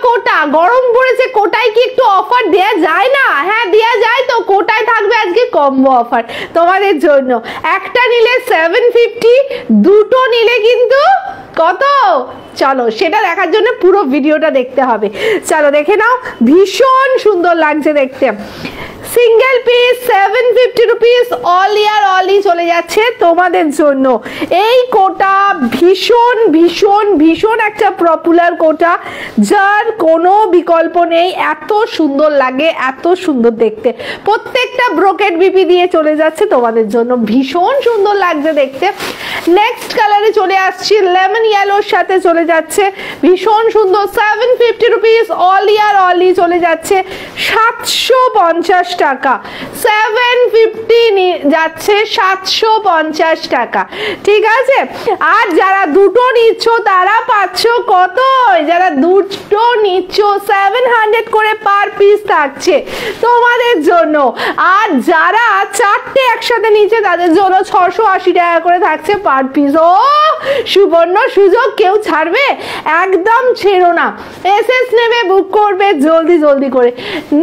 কোটা, গরম পড়েছে, কোটায় কি একটু অফার দেয়া যায় না? হ্যাঁ দেয়া যায় তো, কোটায় থাকবে আজকে কম্বো অফার তোমাদের জন্য। একটা নিলে 750, দুটো নিলে কিন্তু কত? চলো সেটা দেখার জন্য পুরো ভিডিওটা দেখতে হবে। চলো দেখে নাও, ভীষণ সুন্দর লাগছে দেখতে। সিঙ্গেল পিস 750 রুপিস, অল ইয়ার অলি চলে যাচ্ছে তোমাদের জন্য। এই কোটা ভীষণ ভীষণ ভীষণ একটা পপুলার কোটা, যার কোনো বিকল্প নেই। এত সুন্দর লাগে, এত সুন্দর দেখতে, প্রত্যেকটা ব্রোকেট বিপি দিয়ে চলে যাচ্ছে তোমাদের জন্য, ভীষণ সুন্দর লাগছে দেখতে। নেক্সট কালারে চলে আসছি, লেমন ইয়েলোর সাথে চলে যাচ্ছে, ভীষণ সুন্দর। 750 রুপিস, অল ইয়ার অলি চলে যাচ্ছে 750 টাকা। 750 যাচ্ছে 750 টাকা, ঠিক আছে। আর যারা দুটো নিচ্ছ তারা পাচ্ছ কত? যারা দুটো নিচ্ছ 700 করে পার পিস থাকছে তোমাদের জন্য। আর যারা চারটে একসাথে নিচ্ছে তাদের জন্য 680 টাকা করে থাকছে পার পিস। ও সুবর্ণ সুযোগ, কেউ ছাড়বে? একদম ছেড়ো না, এসএস নেবে, বুক করবে জলদি জলদি করে।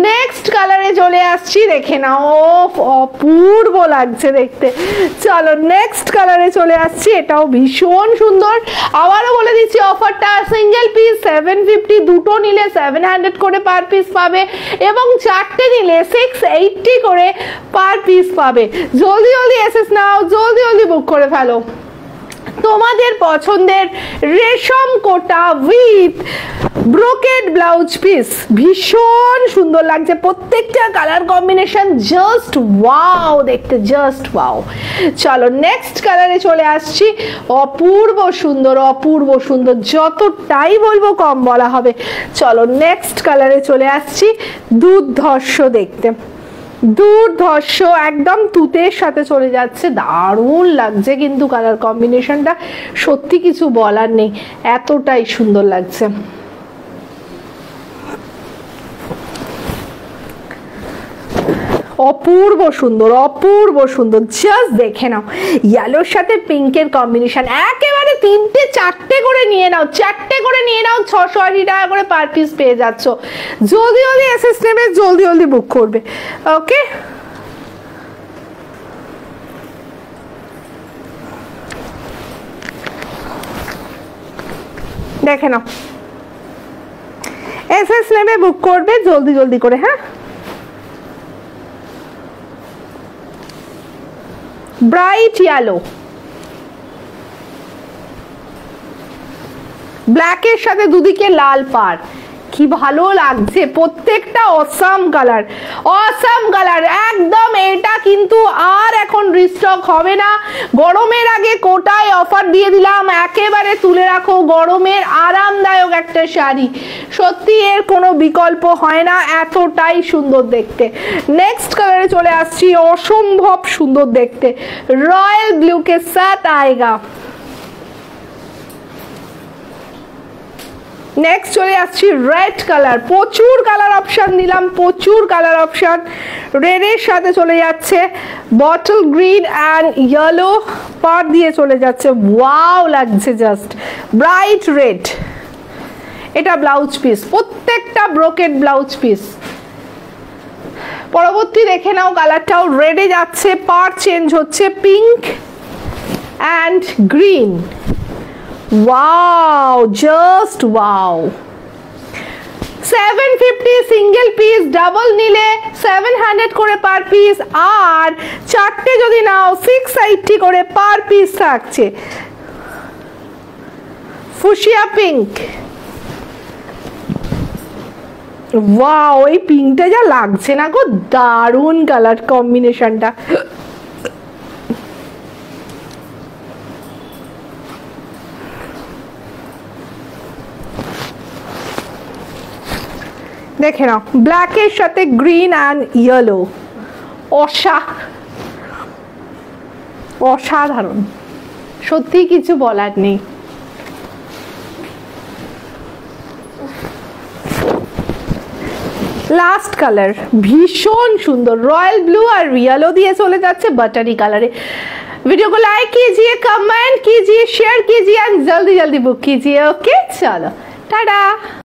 নেক্সট কালারে চলে আসছি, দেখে নাও, অপূর্ব লাগছে দেখতে। চলো নেক্সট কালারে চলে আসছি, এটাও ভীষণ সুন্দর। আবারও বলে দিচ্ছি অফারটা, সিঙ্গেল পিস 750, দুটো নিলে 700 করে পার পিস পাবে, এবং চারটে নিলে 680 করে পার পিস পাবে। জলদি জলদি এসএস নাও, জলদি জলদি বুক করে ফেলো তোমাদের পছন্দের রেশম কোটা উইথ ব্রোকেড ব্লাউজ পিস। ভীষণ সুন্দর লাগছে, প্রত্যেকটা কালার কম্বিনেশন জাস্ট ওয়াও দেখতে, জাস্ট ওয়াও। চলো নেক্সট কালারে চলে আসছি, অপূর্ব সুন্দর, অপূর্ব সুন্দর, যতটাই বলবো কম বলা হবে। চলো নেক্সট কালারে চলে আসছি, দুর্ধর্ষ দেখতে, দুর্ধর্ষ একদম তুতের সাথে চলে যাচ্ছে, দারুণ লাগছে কিন্তু কালার কম্বিনেশনটা, সত্যি কিছু বলার নেই, এতটাই সুন্দর লাগছে। অপূর্ব সুন্দর, অপূর্ব সুন্দর, জাস্ট দেখে নাও। ইয়েলোর সাথে পিঙ্কের কম্বিনেশন, একেবারে তিনটে চারটে করে নিয়ে নাও, চারটে করে নিয়ে নাও, 680 টাকা করে পার পিস পেয়ে যাচ্ছ। জলদি জলদি এসএস নেবে, জলদি জলদি বুক করবে, ওকে। দেখে নাও, এসএস নেবে, বুক করবে জলদি জলদি করে, হ্যাঁ। ব্রাইট ইয়েলো, ব্ল্যাকের সাথে দুদিকে লাল পাড়, কি ভালো লাগছে, প্রত্যেকটা অসাম কালার, অসাম কালার একদম। এটা কিন্তু আর এখন রিস্টক হবে না, গরমের আগে কোটায় অফার দিয়ে দিলাম, একেবারে তুলে রাখো, গরমের আরামদায়ক একটা শাড়ি, সত্যি এর কোনো বিকল্প হয় না, এতটাই সুন্দর দেখতে। নেক্সট কালারে চলে আসছি, অসম্ভব সুন্দর দেখতে, রয়্যাল ব্লু কে সাথ আয়েগা। নেক্সট চলে আসছি রেড কালার, প্রচুর কালার অপশন দিলাম, প্রচুর কালার অপশন। রেডের সাথে চলে যাচ্ছে বটল গ্রিন অ্যান্ড ইয়েলো পার দিয়ে চলে যাচ্ছে, ওয়াও লাগছে জাস্ট, ব্রাইট রেড। এটা ব্লাউজ পিস, প্রত্যেকটা ব্রোকেড ব্লাউজ পিস। পরবর্তী দেখে নাও, কালারটাও রেডে যাচ্ছে, পার চেঞ্জ হচ্ছে pink and green. Wow, just wow. 750 single piece, double নিলে 700 করে পার পিস, আর চারটে যদি নাও 680 করে পার পিস থাকছে। ফুশিয়া পিঙ্ক, ওয়াও, এই পিঙ্কটা যা লাগছে না গো, দারুণ কালার কম্বিনেশনটা। দেখে নাও, ব্ল্যাকের সাথে গ্রিন অ্যান্ড ইয়েলো, অসাধারণ, সত্যি কিছু বলার নেই। লাস্ট কালার ভীষণ সুন্দর, রয়্যাল ब्लू और येलो दिए चले जाচ্ছে बटरी कलर। वीडियो को लाइक कीजिए, कमेंट कीजिए, शेयर कीजिए और जल्दी जल्दी बुक कीजिए। ओके, चलो टाटा।